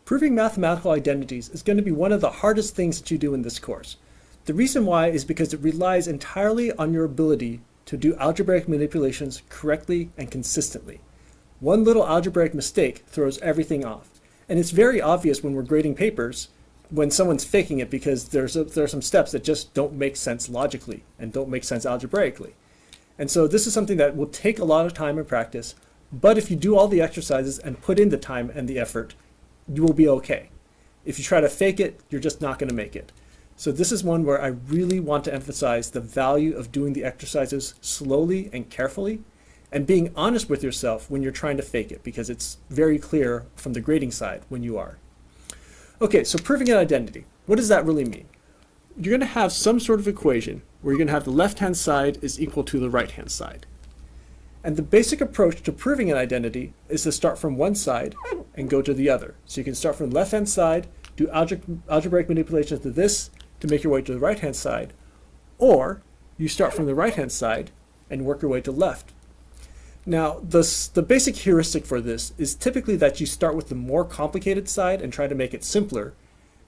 Proving mathematical identities is going to be one of the hardest things that you do in this course. The reason why is because it relies entirely on your ability to do algebraic manipulations correctly and consistently. One little algebraic mistake throws everything off. And it's very obvious when we're grading papers when someone's faking it, because there are some steps that just don't make sense logically and don't make sense algebraically. And so this is something that will take a lot of time and practice, but if you do all the exercises and put in the time and the effort, you will be okay. If you try to fake it, you're just not going to make it. So this is one where I really want to emphasize the value of doing the exercises slowly and carefully, and being honest with yourself when you're trying to fake it, because it's very clear from the grading side when you are. Okay, so proving an identity. What does that really mean? You're going to have some sort of equation where you're going to have the left-hand side is equal to the right-hand side. And the basic approach to proving an identity is to start from one side and go to the other. So you can start from the left-hand side, do algebraic manipulations to this to make your way to the right-hand side, or you start from the right-hand side and work your way to left. Now, the basic heuristic for this is typically that you start with the more complicated side and try to make it simpler,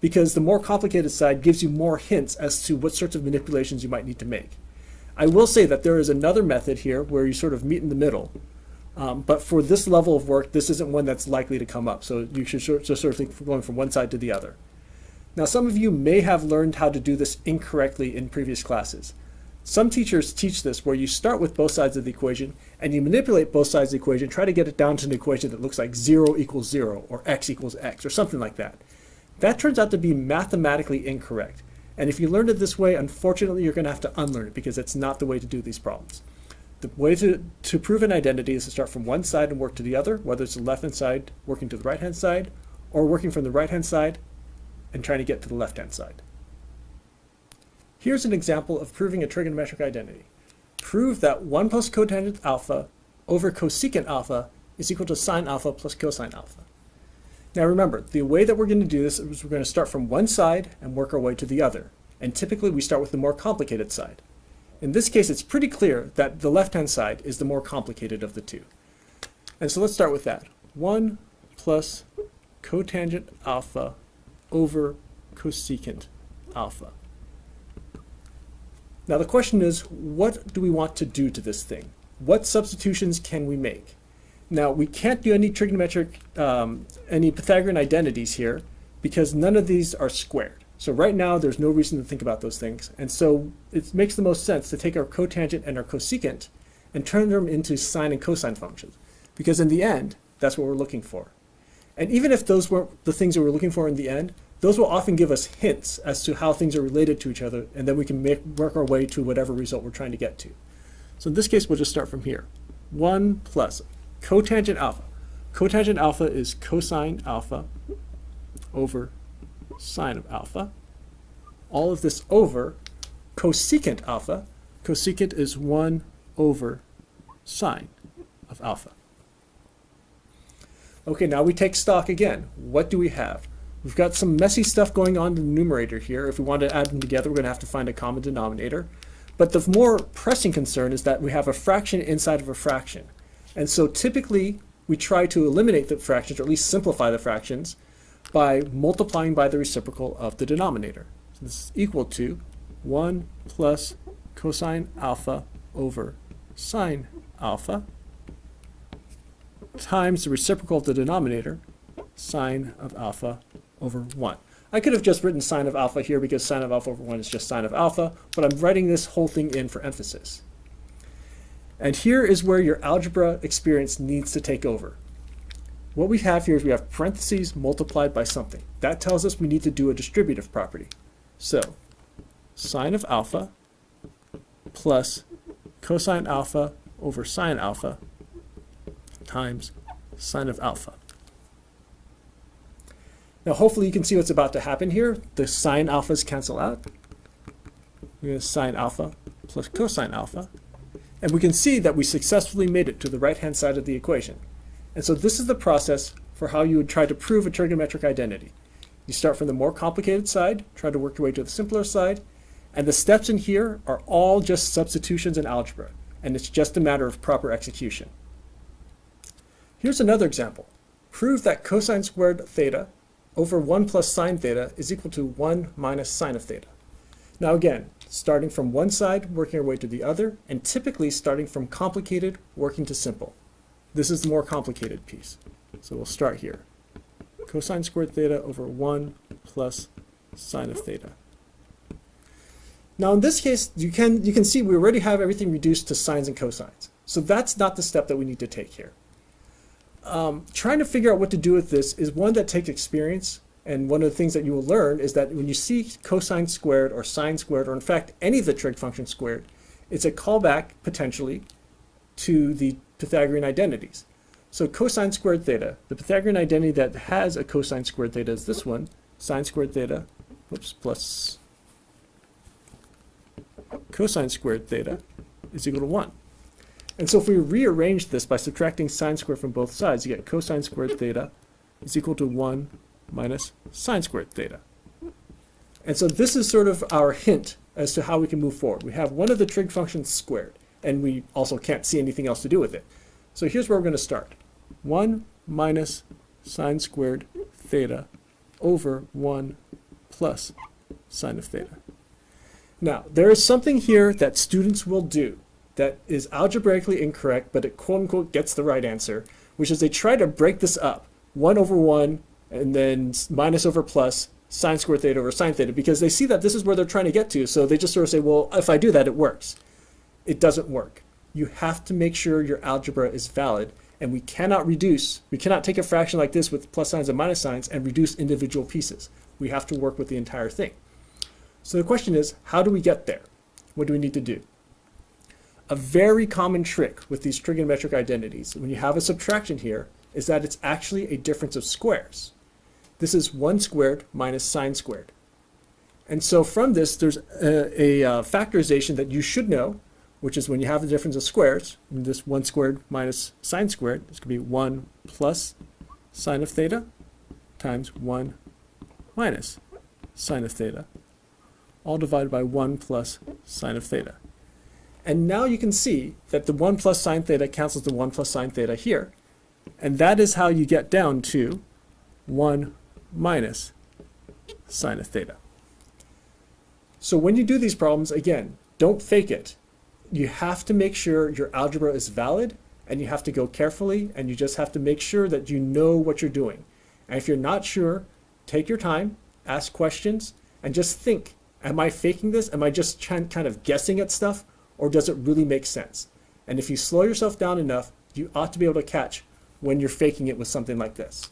because the more complicated side gives you more hints as to what sorts of manipulations you might need to make. I will say that there is another method here where you sort of meet in the middle, but for this level of work, this isn't one that's likely to come up, so you should sort of think of going from one side to the other. Now, some of you may have learned how to do this incorrectly in previous classes. Some teachers teach this where you start with both sides of the equation and you manipulate both sides of the equation, try to get it down to an equation that looks like 0 equals 0 or x equals x or something like that. That turns out to be mathematically incorrect. And if you learned it this way, unfortunately, you're going to have to unlearn it, because it's not the way to do these problems. The way to prove an identity is to start from one side and work to the other, whether it's the left-hand side working to the right-hand side, or working from the right-hand side and trying to get to the left-hand side. Here's an example of proving a trigonometric identity. Prove that 1 plus cotangent alpha over cosecant alpha is equal to sine alpha plus cosine alpha. Now remember, the way that we're going to do this is we're going to start from one side and work our way to the other. And typically we start with the more complicated side. In this case, it's pretty clear that the left-hand side is the more complicated of the two. And so let's start with that. 1 plus cotangent alpha over cosecant alpha. Now the question is, what do we want to do to this thing? What substitutions can we make? Now we can't do any trigonometric, any Pythagorean identities here, because none of these are squared. So right now there's no reason to think about those things. And so it makes the most sense to take our cotangent and our cosecant and turn them into sine and cosine functions, because in the end, that's what we're looking for. And even if those weren't the things that we're looking for in the end, those will often give us hints as to how things are related to each other, and then we can work our way to whatever result we're trying to get to. So in this case, we'll just start from here. 1 plus cotangent alpha. Cotangent alpha is cosine alpha over sine of alpha. All of this over cosecant alpha. Cosecant is 1 over sine of alpha. Okay, now we take stock again. What do we have? We've got some messy stuff going on in the numerator here. If we want to add them together, we're going to have to find a common denominator. But the more pressing concern is that we have a fraction inside of a fraction. And so typically, we try to eliminate the fractions, or at least simplify the fractions, by multiplying by the reciprocal of the denominator. So this is equal to 1 plus cosine alpha over sine alpha times the reciprocal of the denominator, sine of alpha over 1. I could have just written sine of alpha here because sine of alpha over 1 is just sine of alpha, but I'm writing this whole thing in for emphasis. And here is where your algebra experience needs to take over. What we have here is we have parentheses multiplied by something. That tells us we need to do a distributive property. So sine of alpha plus cosine alpha over sine alpha times sine of alpha. Now hopefully you can see what's about to happen here. The sine alphas cancel out. We're going to sine alpha plus cosine alpha. And we can see that we successfully made it to the right-hand side of the equation. And so this is the process for how you would try to prove a trigonometric identity. You start from the more complicated side, try to work your way to the simpler side, and the steps in here are all just substitutions in algebra, and it's just a matter of proper execution. Here's another example. Prove that cosine squared theta over 1 plus sine theta is equal to 1 minus sine of theta. Now again, starting from one side, working our way to the other, and typically starting from complicated, working to simple. This is the more complicated piece. So we'll start here. Cosine squared theta over 1 plus sine of theta. Now in this case, you can see we already have everything reduced to sines and cosines. So that's not the step that we need to take here. Trying to figure out what to do with this is one that takes experience, and one of the things that you will learn is that when you see cosine squared or sine squared, or in fact any of the trig functions squared, it's a callback potentially to the Pythagorean identities. So cosine squared theta, the Pythagorean identity that has a cosine squared theta is this one, sine squared theta, plus cosine squared theta is equal to 1. And so if we rearrange this by subtracting sine squared from both sides, you get cosine squared theta is equal to 1 minus sine squared theta. And so this is sort of our hint as to how we can move forward. We have one of the trig functions squared, and we also can't see anything else to do with it. So here's where we're going to start. 1 minus sine squared theta over 1 plus sine of theta. Now, there is something here that students will do that is algebraically incorrect, but it quote-unquote gets the right answer, which is they try to break this up. 1 over 1, and then minus over plus, sine squared theta over sine theta, because they see that this is where they're trying to get to, so they just sort of say, well, if I do that, it works. It doesn't work. You have to make sure your algebra is valid, and we cannot take a fraction like this with plus signs and minus signs and reduce individual pieces. We have to work with the entire thing. So the question is, how do we get there? What do we need to do? A very common trick with these trigonometric identities, when you have a subtraction here, is that it's actually a difference of squares. This is 1 squared minus sine squared. And so from this, there's a factorization that you should know, which is when you have the difference of squares, this 1 squared minus sine squared, this could be 1 plus sine of theta times 1 minus sine of theta, all divided by 1 plus sine of theta. And now you can see that the 1 plus sine theta cancels the 1 plus sine theta here. And that is how you get down to 1 minus sine of theta. So when you do these problems, again, don't fake it. You have to make sure your algebra is valid, and you have to go carefully, and you just have to make sure that you know what you're doing. And if you're not sure, take your time, ask questions, and just think, am I faking this? Am I just kind of guessing at stuff? Or does it really make sense? And if you slow yourself down enough, you ought to be able to catch when you're faking it with something like this.